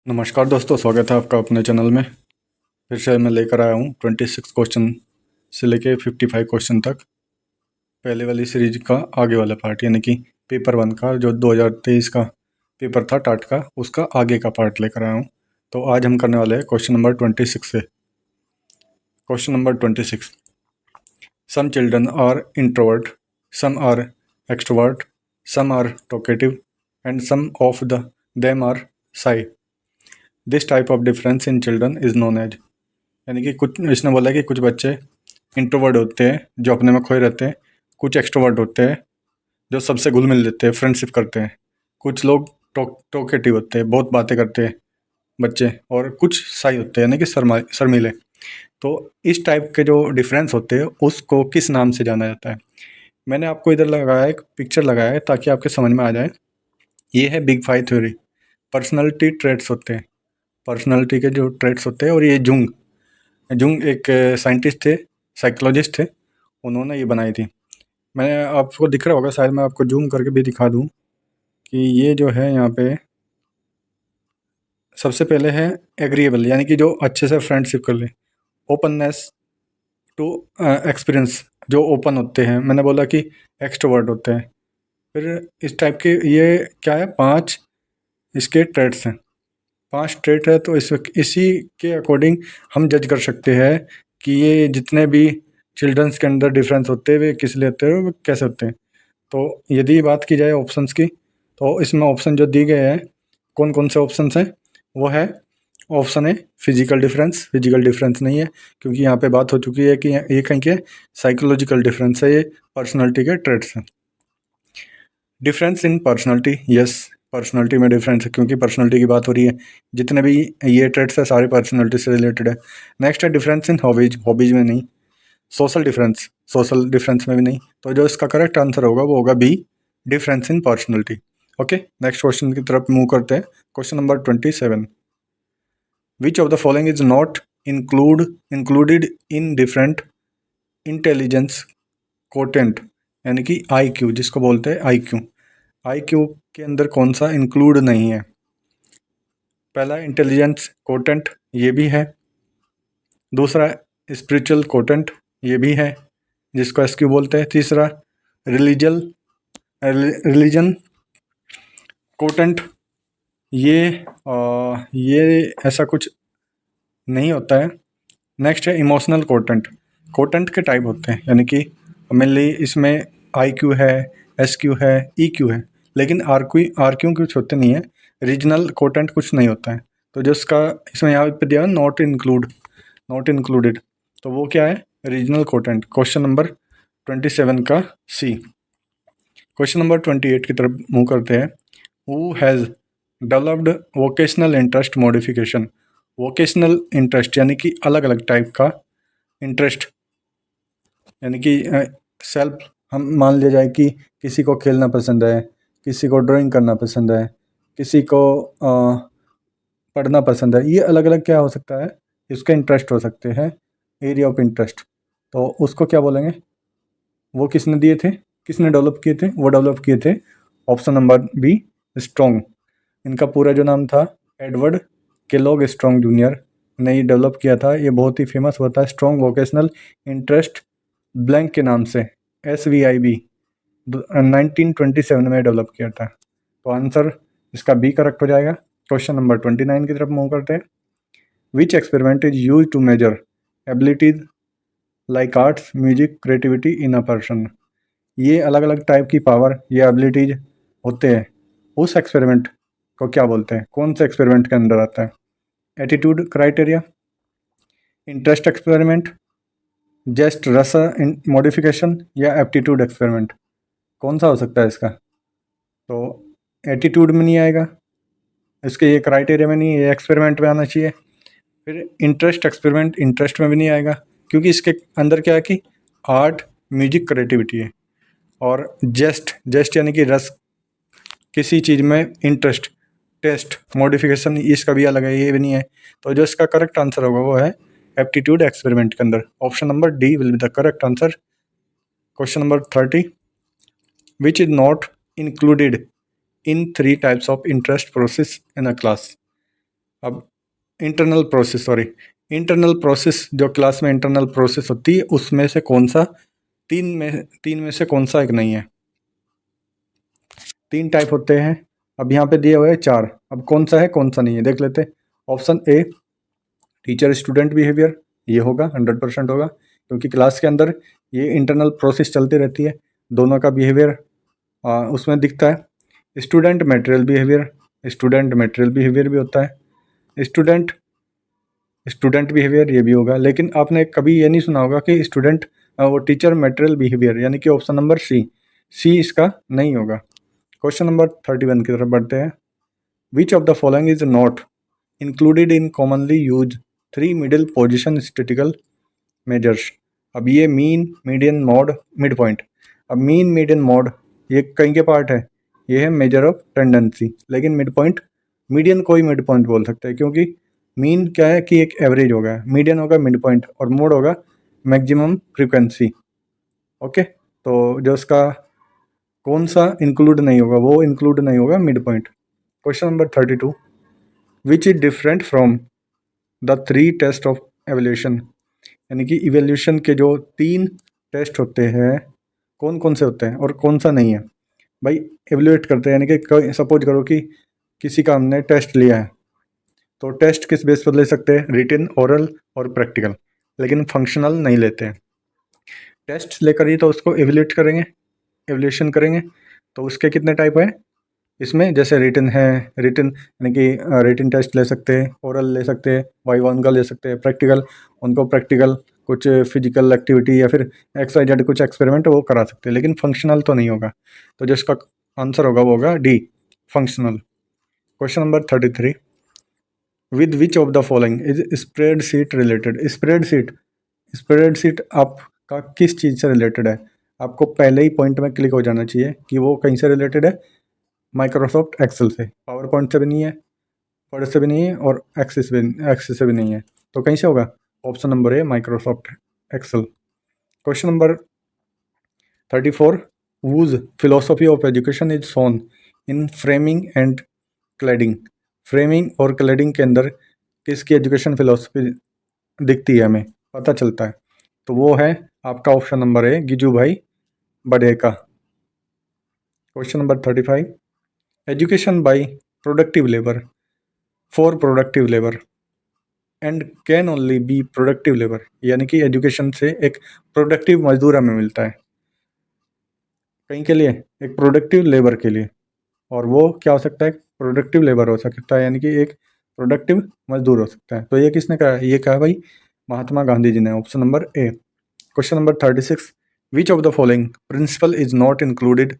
नमस्कार दोस्तों, स्वागत है आपका अपने चैनल में। फिर से मैं लेकर आया हूँ 26 क्वेश्चन से लेके 55 क्वेश्चन तक। पहले वाली सीरीज का आगे वाला पार्ट, यानी कि पेपर 1 का जो 2023 का पेपर था टाट का, उसका आगे का पार्ट लेकर आया हूँ। तो आज हम करने वाले हैं क्वेश्चन नंबर 26 से। Question number 26, some children are introvert, some are extrovert, some are talkative and some of them are shy. This type of difference in children is known as. यानी कि कुछ इसने बोला है कि कुछ बच्चे इंट्रोवर्ट होते हैं जो अपने में खोए रहते हैं, कुछ एक्सट्रोवर्ट होते हैं जो सबसे घुल मिल लेते हैं, फ्रेंडशिप करते हैं, कुछ लोग टॉकेटिव होते हैं, बहुत बातें करते हैं बच्चे, और कुछ साई होते हैं यानी कि शर्मीले। तो इस टाइप के जो डिफरेंस होते हैं उसको किस नाम से जाना जाता है? मैंने आपको इधर लगाया, एक पिक्चर लगाया है ताकि आपके समझ में आ जाए। ये है big five theory. Personality traits होते हैं, पर्सनैलिटी के जो ट्रेट्स होते हैं। और ये जुंग जुंग एक साइंटिस्ट थे, साइकोलॉजिस्ट थे, उन्होंने ये बनाई थी। मैंने आपको दिख रहा होगा शायद, मैं आपको जूम करके भी दिखा दूं कि ये जो है यहाँ पे सबसे पहले है एग्रीएबल, यानी कि जो अच्छे से फ्रेंडशिप कर ले। ओपननेस टू एक्सपीरियंस, जो ओपन होते हैं। मैंने बोला कि एक्सट्रोवर्ट होते हैं। फिर इस टाइप के ये क्या है, 5 इसके ट्रेट्स हैं, 5 ट्रेट है। तो इसी के अकॉर्डिंग हम जज कर सकते हैं कि ये जितने भी चिल्ड्रंस के अंदर डिफरेंस होते हैं वे किस लिए होते हैं, वे कैसे होते हैं। तो यदि बात की जाए ऑप्शंस की, तो इसमें ऑप्शन जो दिए गए हैं, कौन कौन से ऑप्शंस हैं, वो है option a physical difference. Physical difference नहीं है, क्योंकि यहाँ पे बात हो चुकी है कि ये कहीं के साइकोलॉजिकल डिफरेंस है, ये पर्सनैलिटी के ट्रेट्स हैं। Difference in personality, yes, personality में डिफरेंस है क्योंकि पर्सनैलिटी की बात हो रही है। जितने भी ये ट्रेट्स है सारे पर्सनैलिटी से रिलेटेड है। नेक्स्ट है डिफरेंस इन हॉबीज, हॉबीज में नहीं। सोशल डिफरेंस, सोशल डिफरेंस में भी नहीं। तो जो इसका करेक्ट आंसर होगा वो होगा B, difference in personality. Okay, next question की तरफ मूव करते हैं। Question number 27, which of the following is not included in different intelligence quotient, यानी कि आई क्यू जिसको बोलते हैं आई क्यू। आई क्यू के अंदर कौन सा इंक्लूड नहीं है? पहला इंटेलिजेंस कोटेंट, ये भी है। दूसरा स्पिरिचुअल कोटेंट, ये भी है जिसको एसक्यू बोलते हैं। तीसरा रिलीजल रिलीजन कोटेंट, ये ऐसा कुछ नहीं होता है। नेक्स्ट है इमोशनल कोटेंट। कोटेंट के टाइप होते हैं, यानी कि मेनली इसमें आई क्यू है, एस क्यू है, ई क्यू है, लेकिन आर क्यू कुछ होते नहीं है। रीजनल कोटेंट कुछ नहीं होता है। तो जो इसका इसमें यहाँ पे दिया नॉट इंक्लूडेड, तो वो क्या है? Regional quotient. क्वेश्चन नंबर 27 का सी। क्वेश्चन नंबर 28 की तरफ मूव करते हैं। Who has developed vocational interest modification. Vocational interest यानी कि अलग अलग टाइप का इंटरेस्ट, यानी कि सेल्फ, हम मान लिया जाए कि किसी को खेलना पसंद है, किसी को ड्राइंग करना पसंद है, किसी को पढ़ना पसंद है। ये अलग अलग क्या हो सकता है, इसके इंटरेस्ट हो सकते हैं, एरिया ऑफ इंटरेस्ट। तो उसको क्या बोलेंगे? वो किसने दिए थे, किसने डेवलप किए थे? वो डेवलप किए थे ऑप्शन नंबर बी, स्ट्रॉन्ग। इनका पूरा जो नाम था एडवर्ड केलॉग स्ट्रॉन्ग जूनियर ने ये डेवलप किया था। ये बहुत ही फेमस हुआ था, स्ट्रॉन्ग वोकेशनल इंटरेस्ट ब्लैंक के नाम से, SVIB 1927 में डेवलप किया था। तो आंसर इसका बी करेक्ट हो जाएगा। क्वेश्चन नंबर 29 की तरफ मूव करते हैं। Which experiment is use to measure abilities like arts, music, creativity in a person. ये अलग अलग टाइप की पावर या एबिलिटीज होते हैं, उस एक्सपेरिमेंट को क्या बोलते हैं? कौन से एक्सपेरिमेंट के अंदर आता है? Attitude criteria, interest experiment, just रस मॉडिफिकेशन, या एप्टीट्यूड एक्सपेरिमेंट? कौन सा हो सकता है इसका? तो एटीट्यूड में नहीं आएगा, इसके ये क्राइटेरिया में नहीं, ये एक्सपेरिमेंट में आना चाहिए। फिर इंटरेस्ट एक्सपेरिमेंट, इंटरेस्ट में भी नहीं आएगा, क्योंकि इसके अंदर क्या है कि आर्ट, म्यूजिक, क्रिएटिविटी है। और जस्ट यानी कि रस, किसी चीज़ में इंटरेस्ट, टेस्ट, मॉडिफिकेशन, इसका भी अलग है, ये भी नहीं है। तो जो इसका करेक्ट आंसर होगा वो है एप्टीट्यूड एक्सपेरिमेंट के अंदर। Option number D will be the correct answer. Question number 30, which is not included in 3 types of interest process in a class. अब इंटरनल प्रोसेस जो क्लास में इंटरनल प्रोसेस होती है उसमें से कौन सा तीन में से कौन सा एक नहीं है। 3 टाइप होते हैं। अब यहाँ पे दिए हुए हैं 4। अब कौन सा है कौन सा नहीं है देख लेते हैं। Option a teacher student behaviour, ये होगा 100% होगा, क्योंकि क्लास के अंदर ये इंटरनल प्रोसेस चलती रहती है, दोनों का बिहेवियर उसमें दिखता है। स्टूडेंट मटेरियल बिहेवियर भी होता है। स्टूडेंट बिहेवियर ये भी होगा, लेकिन आपने कभी ये नहीं सुना होगा कि स्टूडेंट वो टीचर मटेरियल बिहेवियर, यानी कि ऑप्शन नंबर सी इसका नहीं होगा। क्वेश्चन नंबर 31 की तरफ बढ़ते हैं। Which of the following is not included in commonly use 3 middle position statical measures. अब ये mean, median, mod, mid point. अब मीन, मीडियन, मॉड ये कहीं के पार्ट है, ये है मेजर ऑफ टेंडेंसी, लेकिन मिड पॉइंट, मीडियन कोई मिड पॉइंट बोल सकता है, क्योंकि मीन क्या है कि एक एवरेज होगा, मीडियन होगा मिड पॉइंट, और मोड होगा मैक्सिमम फ्रीक्वेंसी। ओके, तो जो इसका कौन सा इंक्लूड नहीं होगा, वो इंक्लूड नहीं होगा mid point. Question number 32, which is different from the 3 test of evolution. यानी कि इवोल्यूशन के जो 3 टेस्ट होते हैं कौन कौन से होते हैं और कौन सा नहीं है। भाई एवोल्यूट करते हैं, यानी कि सपोज करो कि किसी का हमने टेस्ट लिया है, तो टेस्ट किस बेस पर ले सकते हैं, रिटन, ओरल और प्रैक्टिकल, लेकिन फंक्शनल नहीं लेते हैं। टेस्ट लेकर ही तो उसको एवोल्यूट करेंगे, एवोल्यूशन करेंगे। तो उसके कितने टाइप हैं इसमें, जैसे रिटन है, रिटन यानी कि रिटन टेस्ट ले सकते हैं, ओरल ले सकते हैं, वाइवा उनका ले सकते हैं, प्रैक्टिकल उनको प्रैक्टिकल कुछ फिजिकल एक्टिविटी या फिर XYZ कुछ एक्सपेरिमेंट वो करा सकते हैं, लेकिन फंक्शनल तो नहीं होगा। तो जो इसका आंसर होगा वो होगा D, functional. Question number 33, with which of the following is spreadsheet related. Spreadsheet आपका किस चीज़ से रिलेटेड है। आपको पहले ही पॉइंट में क्लिक हो जाना चाहिए कि वो कहीं से रिलेटेड है, माइक्रोसॉफ्ट एक्सेल से। पावर पॉइंट से भी नहीं है, वर्ड से भी नहीं है, और एक्सेस से भी नहीं है, तो कहीं से होगा। Option number A, Microsoft Excel. Question number 34, whose philosophy of education is shown in framing and cladding. Framing और क्लैडिंग के अंदर किसकी एजुकेशन फिलोसफी दिखती है, हमें पता चलता है, तो वो है आपका option number A, Giju bhai Badheka. Question number 35, education by productive labour for productive labour and can only be productive labour. यानी कि एजुकेशन से एक प्रोडक्टिव मजदूर हमें मिलता है, कहीं के लिए, एक प्रोडक्टिव लेबर के लिए, और वो क्या हो सकता है, प्रोडक्टिव लेबर हो सकता है, यानी कि एक प्रोडक्टिव मजदूर हो सकता है। तो ये किसने कहा, ये कहा भाई महात्मा गांधी जी ने, option number A. Question number 36, which of the following principle is not included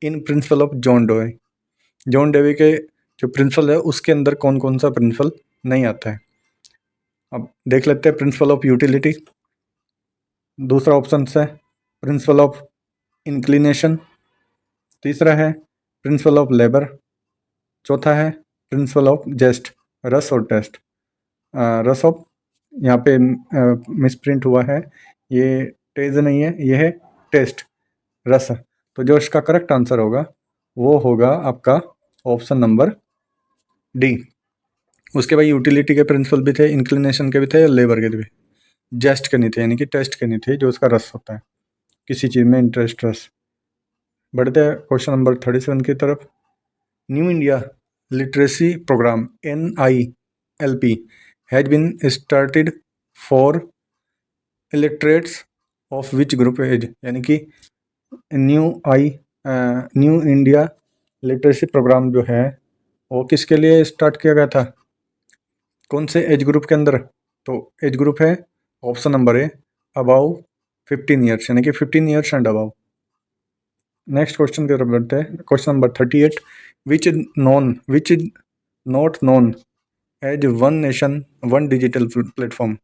in principle of John Dewey. John Dewey के जो प्रिंसिपल है उसके अंदर कौन कौन सा प्रिंसिपल नहीं आता है। अब देख लेते हैं, प्रिंसिपल ऑफ यूटिलिटी, दूसरा ऑप्शन है प्रिंसिपल ऑफ इंक्लिनेशन, तीसरा है प्रिंसिपल ऑफ लेबर, चौथा है प्रिंसिपल ऑफ जेस्ट, रस और टेस्ट, रस ऑफ, यहाँ पे मिसप्रिंट हुआ है, ये टेज नहीं है, ये है टेस्ट, रस। तो जो इसका करेक्ट आंसर होगा वो होगा आपका ऑप्शन नंबर डी। उसके बाद यूटिलिटी के प्रिंसिपल भी थे, इंक्लिनेशन के भी थे, लेबर के भी, जेस्ट के नहीं थे, यानी कि टेस्ट के नहीं थे, जो उसका रस होता है, किसी चीज़ में इंटरेस्ट, रस। बढ़ते हैं क्वेश्चन नंबर 37 की तरफ। New India literacy programme NILP has been started for illiterates of which group age. यानी कि न्यू इंडिया लिटरेसी प्रोग्राम जो है वो किसके लिए स्टार्ट किया गया था, कौन से एज ग्रुप के अंदर। तो एज ग्रुप है option number A, above 15 years, यानी कि 15 years and above. Next question की तरफ बढ़ते हैं। Question number 38, which is not known as one nation one digital platform.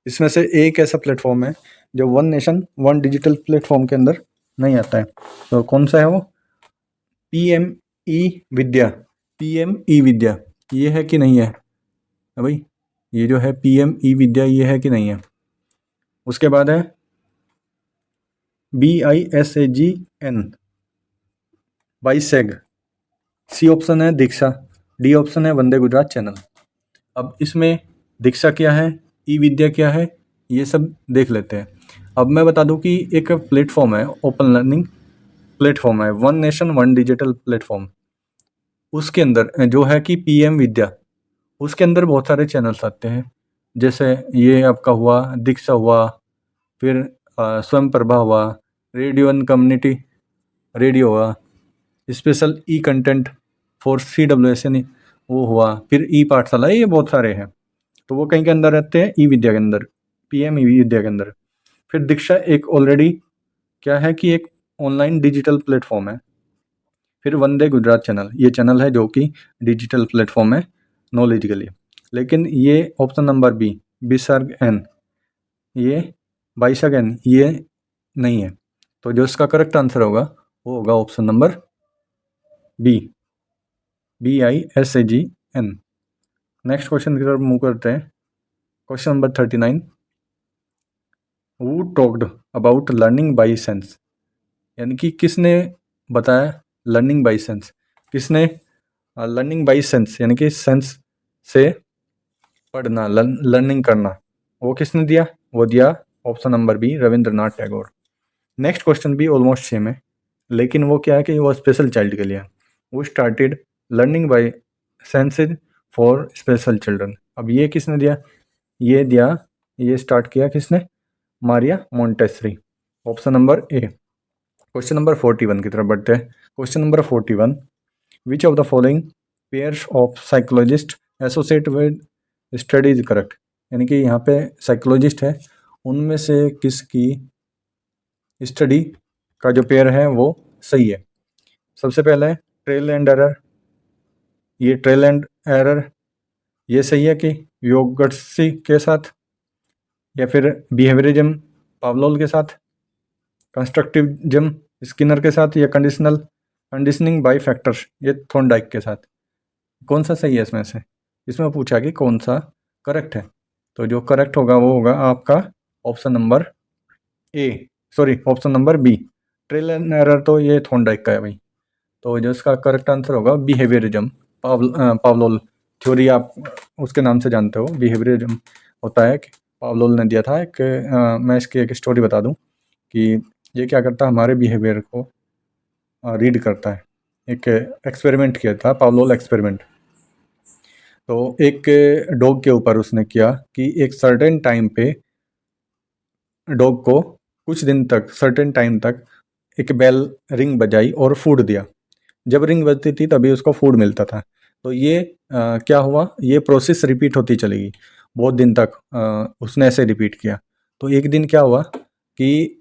इसमें से एक ऐसा प्लेटफॉर्म है जो one nation one digital platform के अंदर नहीं आता है, तो कौन सा है वो, PME विद्या। PME विद्या ये है कि नहीं है भाई, ये जो है PME विद्या ये है कि नहीं है। उसके बाद है BISAGN, बाईसैग। C ऑप्शन है दीक्षा, D ऑप्शन है वंदे गुजरात चैनल। अब इसमें दीक्षा क्या है, ई विद्या क्या है, ये सब देख लेते हैं। अब मैं बता दूं कि एक प्लेटफॉर्म है, ओपन लर्निंग प्लेटफॉर्म है, one nation one digital platform. उसके अंदर जो है कि पीएम विद्या, उसके अंदर बहुत सारे चैनल्स आते हैं। जैसे ये आपका हुआ दीक्षा हुआ, फिर स्वयं प्रभा हुआ, रेडियो एंड कम्युनिटी रेडियो हुआ, special E content for CWS यानी वो हुआ, फिर ई पाठशाला, ये बहुत सारे हैं। तो वो कहीं के अंदर रहते हैं, ई विद्या के अंदर, पीएम ई विद्या के अंदर। फिर दीक्षा एक ऑलरेडी क्या है कि एक ऑनलाइन डिजिटल प्लेटफॉर्म है। फिर वंदे गुजरात चैनल, ये चैनल है जो कि डिजिटल प्लेटफॉर्म है नॉलेज के लिए। लेकिन ये ऑप्शन नंबर बी, बिसर्ग एन, ये बाइसग एन, ये नहीं है। तो जो इसका करेक्ट आंसर होगा वो होगा option number B, BISAGN। Next question की तरफ मूव करते हैं। Question number 39, who talked about learning by sense, यानी कि किसने बताया लर्निंग बाई सेंस, किसने लर्निंग बाई सेंस यानी कि सेंस से पढ़ना, लर्निंग करना, वो किसने दिया, वो दिया option number B, Rabindranath Tagore. Next question भी ऑलमोस्ट सेम है, लेकिन वो क्या है कि वो स्पेशल चाइल्ड के लिए है। वो started learning by senses for special children. अब ये किसने दिया, ये दिया, ये स्टार्ट किया किसने, Maria Montessori, option number A. Question number 41 की तरफ बढ़ते हैं। Question number 41, which of the following pairs of psychologist associate with study is correct, यानी कि यहाँ पे साइकोलॉजिस्ट है, उनमें से किसकी स्टडी का जो पेयर है वो सही है। सबसे पहले है ट्रेल एंड एरर, ये ट्रेल एंड एरर ये सही है कि योगर्सी के साथ, या फिर बिहेवियरिज्म पावलोल के साथ, कंस्ट्रक्टिविज्म स्किनर के साथ, या कंडीशनिंग बाय फैक्टर्स ये थॉर्नडाइक के साथ। कौन सा सही है इसमें से, इसमें पूछा कि कौन सा करेक्ट है। तो जो करेक्ट होगा वो होगा आपका option number A, sorry option number B, trial and error, तो ये थॉर्नडाइक का है भाई। तो जो इसका करेक्ट आंसर होगा बिहेवियरिज्म, पावलोल थ्योरी आप उसके नाम से जानते हो, बिहेवियरिज्म होता है कि पावलोल ने दिया था एक, मैं इसकी एक स्टोरी बता दूं कि ये क्या करता है, हमारे बिहेवियर को रीड करता है। एक एक्सपेरिमेंट किया था, पावलोल एक्सपेरिमेंट। तो एक डॉग के ऊपर उसने किया कि एक सर्टेन टाइम पे डॉग को कुछ दिन तक, सर्टेन टाइम तक एक बेल रिंग बजाई और फूड दिया। जब रिंग बजती थी तभी उसको फूड मिलता था। तो ये क्या हुआ, ये प्रोसेस रिपीट होती चलेगी बहुत दिन तक, उसने ऐसे रिपीट किया। तो एक दिन क्या हुआ कि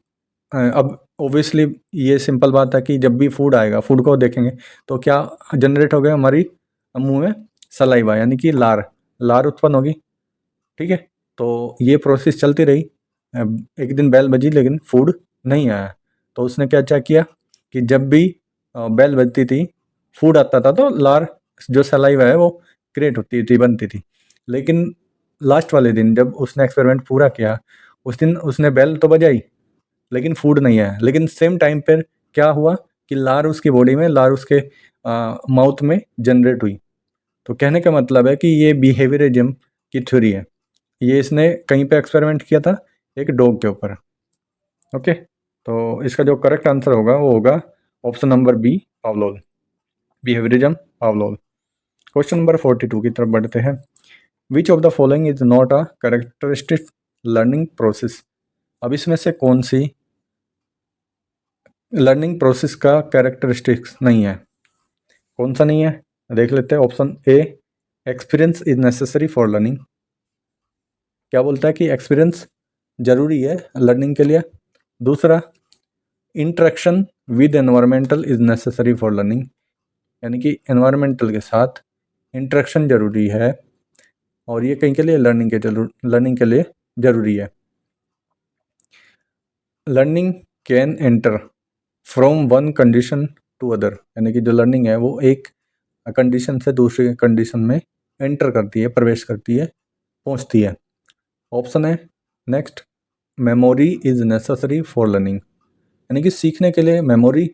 अब ऑब्वियसली ये सिंपल बात है कि जब भी फूड आएगा, फूड को देखेंगे तो क्या जनरेट हो गया हमारी मुंह में सलाइवा, यानी कि लार, लार उत्पन्न होगी। ठीक है, तो ये प्रोसेस चलती रही। एक दिन बेल बजी लेकिन फूड नहीं आया। तो उसने क्या क्या किया कि जब भी बेल बजती थी, फूड आता था, तो लार जो सलाइवा है वो क्रिएट होती थी, बनती थी। लेकिन लास्ट वाले दिन जब उसने एक्सपेरिमेंट पूरा किया, उस दिन उसने बेल तो बजाई लेकिन फूड नहीं आया। लेकिन सेम टाइम पर क्या हुआ कि लार उसकी बॉडी में, लार उसके माउथ में जनरेट हुई। तो कहने का मतलब है कि ये बिहेवियरिज्म की थ्योरी है। ये इसने कहीं पे एक्सपेरिमेंट किया था, एक डॉग के ऊपर। ओके, तो इसका जो करेक्ट आंसर होगा वो होगा option number B, Pavlov, behaviourism Pavlov. Question number 42 की तरफ बढ़ते हैं। Which of the following is not a characteristic learning process, अब इसमें से कौन सी लर्निंग प्रोसेस का कैरेक्टरिस्टिक्स नहीं है, कौन सा नहीं है, देख लेते हैं। Option A, experience is necessary for learning, क्या बोलता है कि एक्सपीरियंस जरूरी है लर्निंग के लिए। दूसरा, interaction with environmental is necessary for learning, यानी कि एनवायरमेंटल के साथ इंटरेक्शन जरूरी है, और ये कहीं के लिए लर्निंग के लिए जरूरी है। Learning can enter from one condition to other, यानी कि जो लर्निंग है वो एक कंडीशन से दूसरी कंडीशन में एंटर करती है, प्रवेश करती है, पहुंचती है। ऑप्शन है next, memory is necessary for learning, यानी कि सीखने के लिए मेमोरी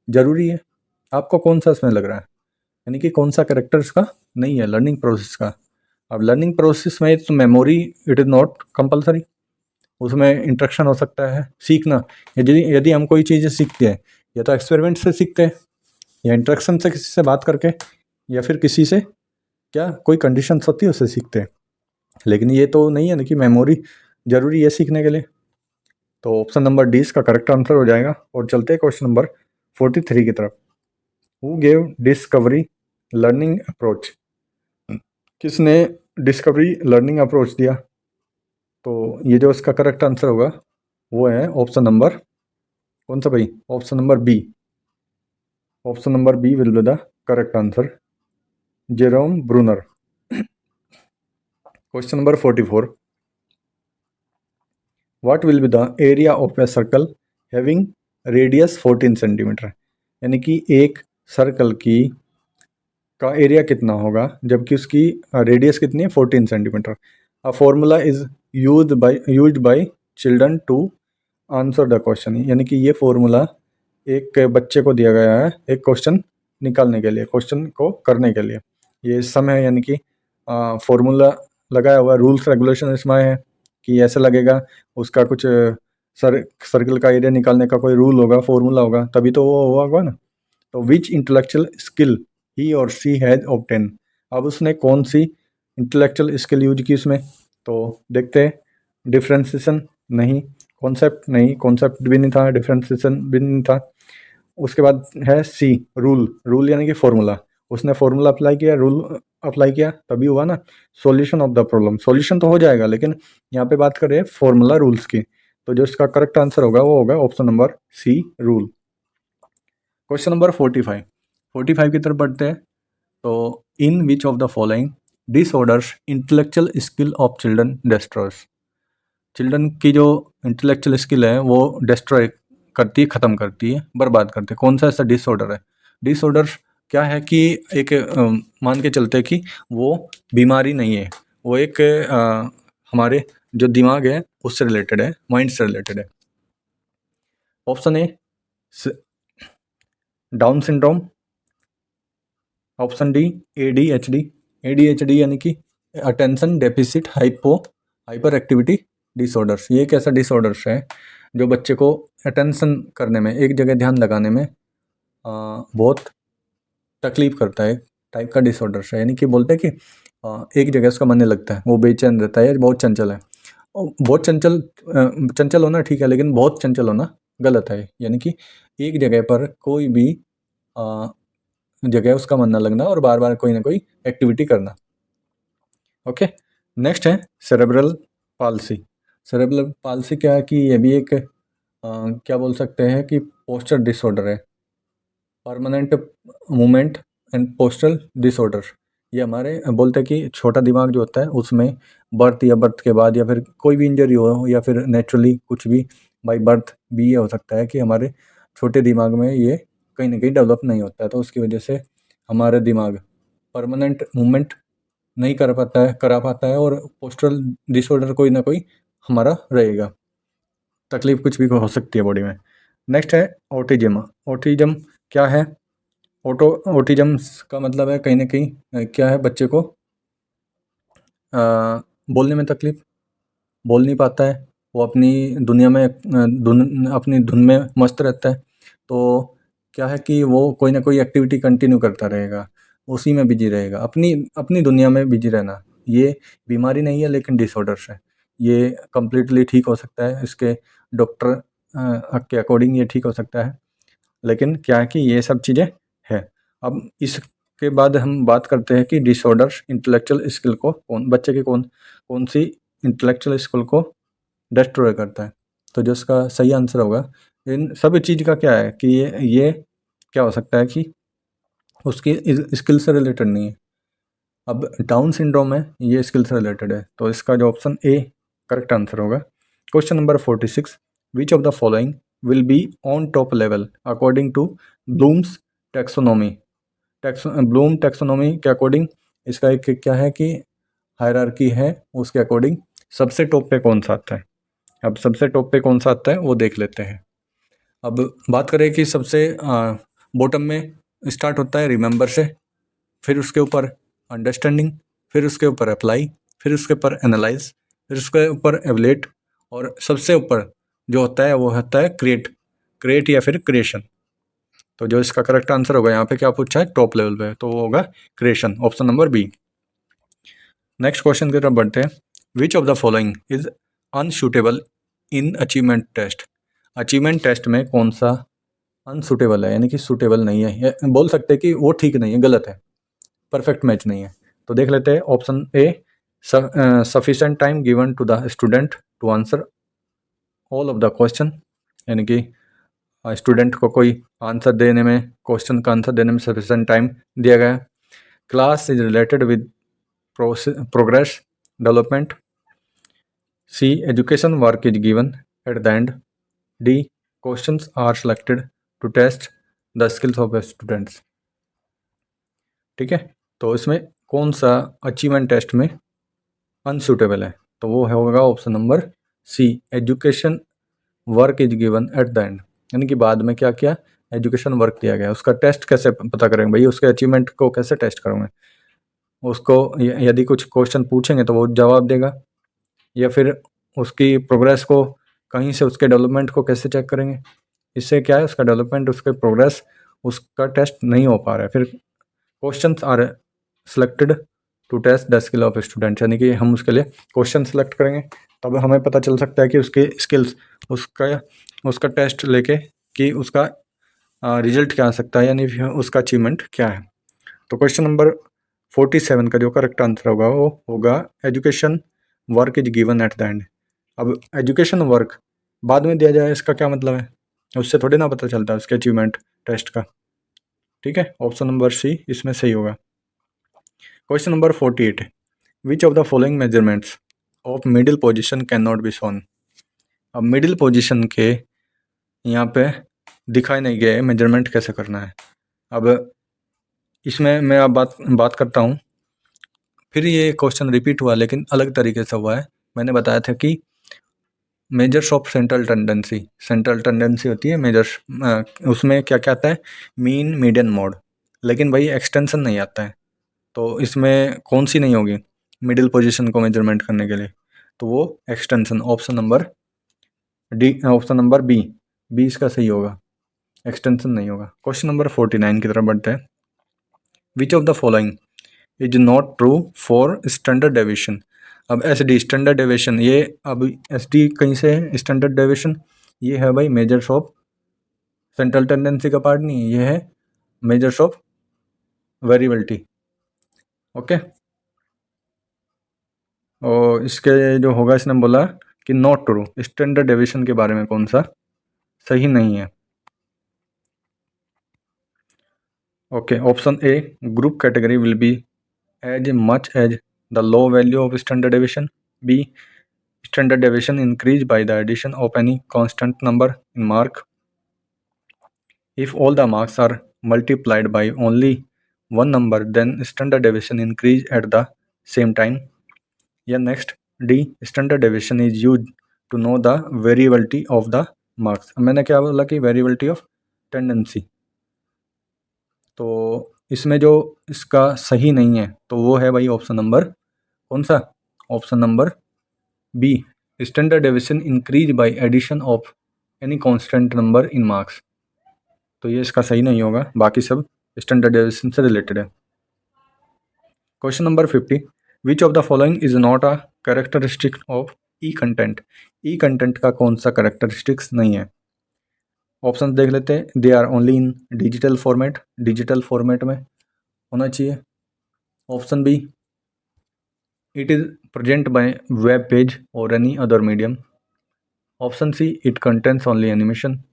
जरूरी है। आपको कौन सा इसमें लग रहा है, यानी कि कौन सा करेक्टर इसका नहीं है लर्निंग प्रोसेस का। अब लर्निंग प्रोसेस में तो memory it is not compulsory, उसमें इंटरेक्शन हो सकता है। सीखना, यदि यदि हम कोई चीज़ें सीखते हैं या तो एक्सपेरिमेंट से सीखते हैं या इंटरेक्शन से किसी से बात करके या फिर किसी से क्या कोई कंडीशंस होती है उससे सीखते हैं। लेकिन ये तो नहीं है ना कि मेमोरी ज़रूरी है सीखने के लिए। तो ऑप्शन नंबर डी इसका करेक्ट आंसर हो जाएगा। और चलते हैं क्वेश्चन नंबर 43 की तरफ। Who gave discovery learning approach, किसने डिस्कवरी लर्निंग अप्रोच दिया? तो ये जो इसका करेक्ट आंसर होगा वो है ऑप्शन नंबर कौन सा भाई? Option number B. Option number B will be the correct answer, Jerome Bruner. Question number 44, what will be the area of a circle having radius 14 centimetre, यानी कि एक सर्कल की का एरिया कितना होगा जबकि उसकी रेडियस कितनी है 14 centimetre. A formula is used by children to answer the question, यानी कि ये फॉर्मूला एक बच्चे को दिया गया है एक क्वेश्चन निकालने के लिए, क्वेश्चन को करने के लिए। ये सम है, यानी कि फॉर्मूला लगाया हुआ रूल्स रेगुलेशन इसमें है कि ऐसे लगेगा, उसका कुछ सर्कल का एरिया निकालने का कोई रूल होगा, फॉर्मूला होगा, तभी तो वो होगा ना। तो विच इंटेलेक्चुअल स्किल ही और शी हैज ऑब्टेन, अब उसने कौन सी इंटेलेक्चुअल स्किल यूज की उसमें? तो देखते हैं। डिफ्रेंसिएशन नहीं, कॉन्सेप्ट नहीं, कॉन्सेप्ट भी नहीं था, डिफ्रेंसिएशन भी नहीं था। उसके बाद है सी रूल, रूल यानी कि फॉर्मूला, उसने फॉर्मूला अप्लाई किया, रूल अप्लाई किया, तभी हुआ ना solution of the problem. Solution तो हो जाएगा लेकिन यहाँ पे बात करें फॉर्मूला रूल्स की, तो जो इसका करेक्ट आंसर होगा वो होगा option number C rule. Question number 45 की तरफ बढ़ते हैं। तो in which of the following disorders intellectual skill of children destroyers, children की जो इंटेलेक्चुअल स्किल है वो डिस्ट्रॉय करती है, ख़त्म करती है, बर्बाद करती है। कौन सा ऐसा डिसऑर्डर है? डिसऑर्डर क्या है कि एक मान के चलते कि वो बीमारी नहीं है, वो एक हमारे जो दिमाग है उससे रिलेटेड है, माइंड से रिलेटेड है। Option A down syndrome, option D ADHD। ADHD यानी कि attention deficit hyper activity disorders. ये एक ऐसा डिसऑर्डर्स है जो बच्चे को अटेंशन करने में, एक जगह ध्यान लगाने में बहुत तकलीफ करता है, टाइप का डिसऑर्डर्स है। यानी कि बोलते हैं कि एक जगह उसका मन नहीं लगता है, वो बेचैन रहता है, बहुत चंचल है। और बहुत चंचल होना ठीक है, लेकिन बहुत चंचल होना गलत है। यानी कि एक जगह पर कोई भी जगह उसका मन ना लगना और बार बार कोई ना कोई एक्टिविटी करना। ओके, नेक्स्ट है सेरेब्रल पाल्सी। सेरेब्रल पाल्सी क्या है कि ये भी एक क्या बोल सकते हैं कि पोस्चर डिसऑर्डर है, permanent movement and postural disorder. ये हमारे बोलते हैं कि छोटा दिमाग जो होता है उसमें बर्थ के बाद या फिर कोई भी इंजरी हो या फिर नेचुरली कुछ भी बाई बर्थ भी ये हो सकता है कि हमारे छोटे दिमाग में ये कहीं ना कहीं डेवलप नहीं होता है, तो उसकी वजह से हमारा दिमाग परमानेंट मूवमेंट नहीं करा पाता है और पोस्टरल डिसऑर्डर कोई ना कोई हमारा रहेगा, तकलीफ कुछ भी हो सकती है बॉडी में। नेक्स्ट है ऑटिज्म। ऑटिज्म क्या है? ऑटिज्म का मतलब है कहीं ना कहीं क्या है, बच्चे को बोलने में तकलीफ, बोल नहीं पाता है, वो अपनी दुनिया में अपनी धुन में मस्त रहता है। तो क्या है कि वो कोई ना कोई एक्टिविटी कंटिन्यू करता रहेगा, उसी में बिजी रहेगा, अपनी अपनी दुनिया में बिजी रहना। ये बीमारी नहीं है लेकिन डिसऑर्डर्स है। ये कम्प्लीटली ठीक हो सकता है, इसके डॉक्टर के अकॉर्डिंग ये ठीक हो सकता है, लेकिन क्या है कि ये सब चीज़ें हैं। अब इसके बाद हम बात करते हैं कि डिसऑर्डर्स इंटेलेक्चुअल स्किल को बच्चे के कौन सी इंटेलेक्चुअल स्किल को डिस्ट्रॉय करता है। तो जो इसका सही आंसर होगा, इन सब चीज़ का क्या है कि ये क्या हो सकता है कि उसकी स्किल से रिलेटेड नहीं है। अब डाउन सिंड्रोम है, ये स्किल से रिलेटेड है, तो इसका जो ऑप्शन ए करेक्ट आंसर होगा। Question number 46, which of the following will be on top level according to Bloom's taxonomy. Bloom taxonomy के अकॉर्डिंग इसका एक क्या है कि हायरार्की है, उसके अकॉर्डिंग सबसे टॉप पे कौन सा आता है। अब सबसे टॉप पे कौन सा आता है वो देख लेते हैं। अब बात करें कि सबसे बॉटम में स्टार्ट होता है रिमेंबर से, फिर उसके ऊपर अंडरस्टैंडिंग, फिर उसके ऊपर अप्लाई, फिर उसके ऊपर एनालाइज, फिर उसके ऊपर एवलेट, और सबसे ऊपर जो होता है वो होता है क्रिएट या फिर क्रिएशन। तो जो इसका करेक्ट आंसर होगा यहाँ पे क्या पूछा है, टॉप लेवल पे, तो वो होगा creation, option number B. Next question की तरफ बढ़ते हैं। Which of the following is unsuitable in achievement test. Achievement test में कौन सा अनसूटेबल है, यानी कि सूटेबल नहीं है, या बोल सकते हैं कि वो ठीक नहीं है, गलत है, परफेक्ट मैच नहीं है। तो देख लेते हैं option A, sufficient time given to the student to answer all of the question, यानी कि स्टूडेंट को कोई आंसर देने में, क्वेश्चन का आंसर देने में सफिशिएंट टाइम दिया गया है। Class is related with progress development. C, education work is given at the end. D, questions are selected to test the skills of students. ठीक है, तो इसमें कौन सा अचीवमेंट टेस्ट में अनसूटेबल है, तो वो होगा option number C, education work is given at the end, यानी कि बाद में क्या किया, एजुकेशन वर्क दिया गया, उसका टेस्ट कैसे पता करेंगे भाई, उसके अचीवमेंट को कैसे टेस्ट करोगे, उसको यदि कुछ क्वेश्चन पूछेंगे तो वो जवाब देगा, या फिर उसकी प्रोग्रेस को कहीं से उसके डेवलपमेंट को कैसे चेक करेंगे, इससे क्या है उसका डेवलपमेंट, उसके प्रोग्रेस, उसका टेस्ट नहीं हो पा रहा है। फिर questions are selected to test the skill of student, यानी कि हम उसके लिए क्वेश्चन सेलेक्ट करेंगे, तब हमें पता चल सकता है कि उसके स्किल्स, उसका टेस्ट लेके कि उसका रिजल्ट क्या आ सकता है, यानी उसका अचीवमेंट क्या है। तो क्वेश्चन नंबर 47 का जो करेक्ट आंसर होगा वो होगा education work is given at the and. अब एजुकेशन वर्क बाद में दिया जाए, इसका क्या मतलब है, उससे थोड़ी ना पता चलता है उसके अचीवमेंट टेस्ट का। ठीक है, ऑप्शन नंबर सी इसमें सही होगा। Question number 48, which of the following measurements of middle position can not be shown. अब मिडिल पोजीशन के यहाँ पे दिखाई नहीं गया है मेजरमेंट कैसे करना है। अब इसमें मैं अब बात करता हूँ, फिर ये क्वेश्चन रिपीट हुआ लेकिन अलग तरीके से हुआ है। मैंने बताया था कि मेजर्स ऑफ सेंट्रल टेंडेंसी होती है मेजर्स, उसमें क्या क्या आता है, मीन मीडियन मोड, लेकिन भाई एक्सटेंशन नहीं आता है। तो इसमें कौन सी नहीं होगी मिडिल पोजीशन को मेजरमेंट करने के लिए, तो वो extension, option number D, option number B, B इसका सही होगा, एक्सटेंशन नहीं होगा। क्वेश्चन नंबर 49 की तरफ बढ़ते हैं। Which of the following is not true for standard deviation. अब एस डी स्टैंडर्ड डेविएशन, ये अब एस डी कहीं से है, स्टैंडर्ड डेविएशन ये है भाई मेजर्स ऑफ सेंट्रल टेंडेंसी का पार्ट नहीं है, ये है मेजर्स ऑफ वेरिएबिलिटी। ओके, और इसके जो होगा, इसने बोला कि नॉट ट्रू, स्टैंडर्ड डेविएशन के बारे में कौन सा सही नहीं है। Okay, option A, group category will be as much as the low value of standard deviation. B, standard deviation increase by the addition of any constant number in mark. If all the marks are multiplied by only one number, then standard deviation increase at the same time. Yeah, next, D, standard deviation is used to know the variability of the marks. अब मैंने क्या बोला कि variability of tendency, तो इसमें जो इसका सही नहीं है तो वो है भाई ऑप्शन नंबर कौन सा, option number B, standard deviation increase by addition of any constant number in marks. तो ये इसका सही नहीं होगा, बाकी सब स्टैंडर्ड डेविएशन से रिलेटेड है। Question number 50, which of the following is not a characteristic of e content. E content का कौन सा कैरेक्टरिस्टिक्स नहीं है। ऑप्शन देख लेते हैं। They are only in digital format, digital format में होना चाहिए। Option B, it is present by web page और any other medium. Option C, it contains only animation.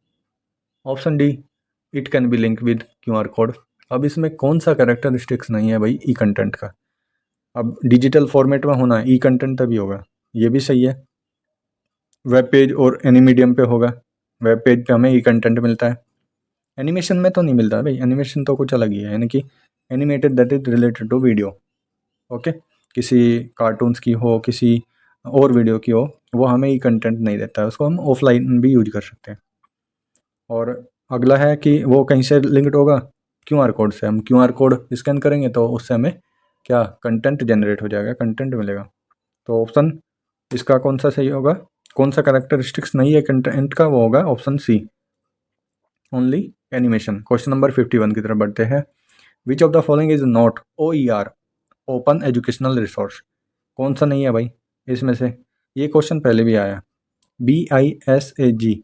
Option D, it can be link with QR code. अब इसमें कौन सा characteristics नहीं है भाई ई कंटेंट का। अब डिजिटल फॉर्मेट में होना है, ई कंटेंट तभी होगा, ये भी सही है। वेब पेज और एनी मीडियम पे होगा, वेब पेज पे हमें ई कंटेंट मिलता है, एनिमेशन में तो नहीं मिलता भाई, एनिमेशन तो कुछ अलग ही है, यानी कि animated that is related to video. Okay, किसी कार्टून्स की हो, किसी और वीडियो की हो, वो हमें ई कंटेंट नहीं देता है, उसको हम ऑफलाइन भी यूज कर सकते हैं। और अगला है कि वो कहीं से लिंक्ड होगा QR कोड से, हम QR कोड स्कैन करेंगे तो उससे हमें क्या कंटेंट जनरेट हो जाएगा, कंटेंट मिलेगा। तो ऑप्शन इसका कौन सा सही होगा, कौन सा कैरेक्टरिस्टिक्स नहीं है कंटेंट का, वो होगा option C, only animation. Question number 51 की तरफ बढ़ते हैं। Which of the following is not OER, open educational resource? कौन सा नहीं है भाई इसमें से? ये क्वेश्चन पहले भी आया, BISAGN,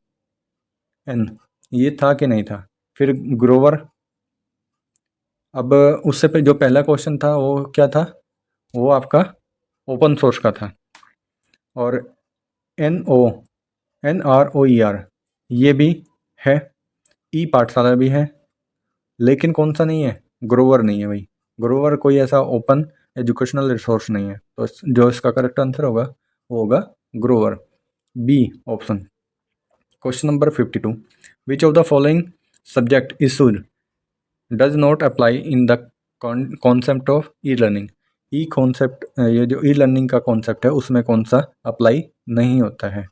ये था कि नहीं था? फिर ग्रोवर, अब उससे पे जो पहला क्वेश्चन था वो क्या था, वो आपका ओपन सोर्स का था। और NROER ये भी है, पाठशाला भी है, लेकिन कौन सा नहीं है? ग्रोवर नहीं है भाई। ग्रोवर कोई ऐसा ओपन एजुकेशनल रिसोर्स नहीं है। तो जो इसका करेक्ट आंसर होगा वो होगा Grover, B option. Question number 52, which of the following subject issues does not apply in the concept of e learning? E concept, ये जो ई लर्निंग का कॉन्सेप्ट है उसमें कौन सा अप्लाई नहीं होता है?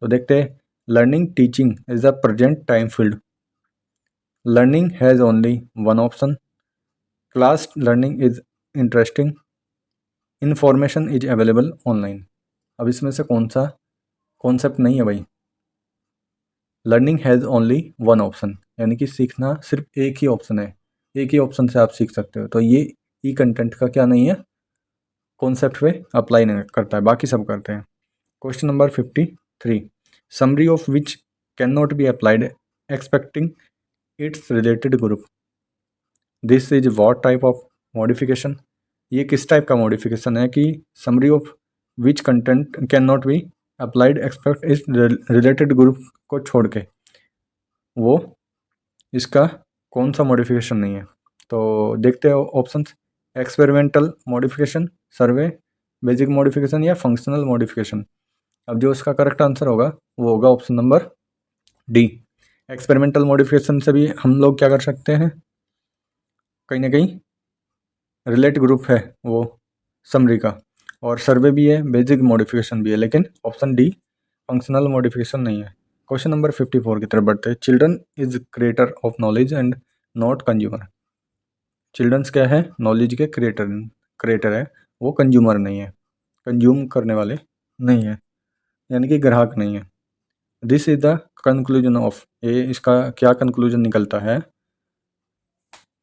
तो देखते हैं। Learning teaching is a present time field, learning has only one option, class learning is interesting, information is available online. अब इसमें से कौन सा कॉन्सेप्ट नहीं है भाई? Learning has only one option, यानी कि सीखना सिर्फ एक ही ऑप्शन है, एक ही ऑप्शन से आप सीख सकते हो। तो ये ई कंटेंट का क्या नहीं है, कॉन्सेप्ट पे अप्लाई नहीं करता है, बाकी सब करते हैं। Question number 53, summary of which can not be applied expecting it's related group, this is what type of modification? ये किस टाइप का मॉडिफिकेशन है कि summary of which content can not be applied expect इस रिलेटेड ग्रुप को छोड़ के, वो इसका कौन सा मॉडिफिकेशन नहीं है? तो देखते हो ऑप्शंस, एक्सपेरिमेंटल मॉडिफिकेशन, सर्वे, बेसिक मॉडिफिकेशन या फंक्शनल मॉडिफिकेशन। अब जो इसका करेक्ट आंसर होगा वो होगा option number D. Experimental modification से भी हम लोग क्या कर सकते हैं, कहीं ना कहीं रिलेट ग्रुप है वो समरी का, और सर्वे भी है, बेसिक मॉडिफिकेशन भी है, लेकिन ऑप्शन डी फंक्शनल मॉडिफिकेशन नहीं है। क्वेश्चन नंबर 54 की तरफ बढ़ते हैं। Children is creator of knowledge and not consumer. Children's क्या है? नॉलेज के क्रिएटर क्रिएटर है, वो कंज्यूमर नहीं है, कंज्यूम करने वाले नहीं है, यानी कि ग्राहक नहीं है। This is the conclusion of, ये इसका क्या कंक्लूजन निकलता है?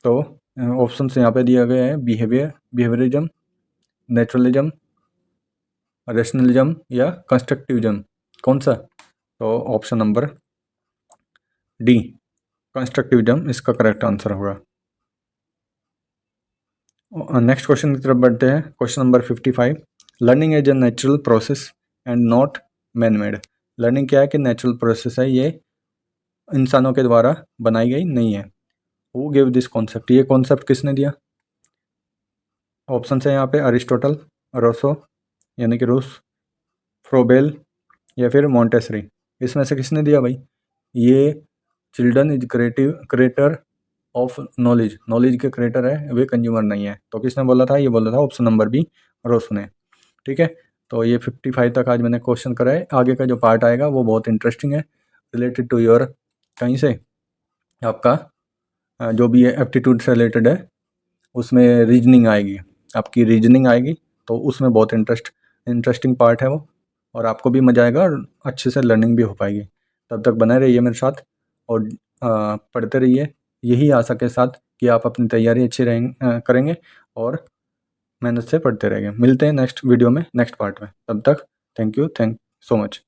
तो ऑप्शंस यहाँ पे दिया गया है, बिहेवियरिज्म, नेचुरलिज्म, रेशनलिज्म या कंस्ट्रक्टिविज्म। कौन सा? तो ऑप्शन नंबर डी कंस्ट्रक्टिविज्म इसका करेक्ट आंसर होगा। नेक्स्ट क्वेश्चन की तरफ बढ़ते हैं। Question number 55, learning as a natural process and not man made. Learning क्या है कि नेचुरल प्रोसेस है, ये इंसानों के द्वारा बनाई गई नहीं है। हु गिव दिस कॉन्सेप्ट, ये कॉन्सेप्ट किसने दिया? ऑप्शन है यहाँ पे, अरिस्टोटल, रोसो यानी कि रूस, फ्रोबेल या फिर मॉन्टेसरी। इसमें से किसने दिया भाई? ये children is creator of knowledge, knowledge के क्रिएटर है, वे कंज्यूमर नहीं है। तो किसने बोला था? ये बोला था ऑप्शन नंबर बी, रोसो ने। ठीक है, तो ये 55 तक आज मैंने क्वेश्चन कराए। आगे का जो पार्ट आएगा वो बहुत इंटरेस्टिंग है, रिलेटेड टू योर कहीं से आपका जो भी एप्टीट्यूड से रिलेटेड है, उसमें रीजनिंग आएगी, आपकी रीजनिंग आएगी, तो उसमें बहुत इंटरेस्टिंग पार्ट है वो, और आपको भी मजा आएगा और अच्छे से लर्निंग भी हो पाएगी। तब तक बने रहिए मेरे साथ और पढ़ते रहिए यही आशा के साथ कि आप अपनी तैयारी अच्छी करेंगे और मेहनत से पढ़ते रहेंगे। मिलते हैं नेक्स्ट वीडियो में, नेक्स्ट पार्ट में। तब तक थैंक यू सो मच।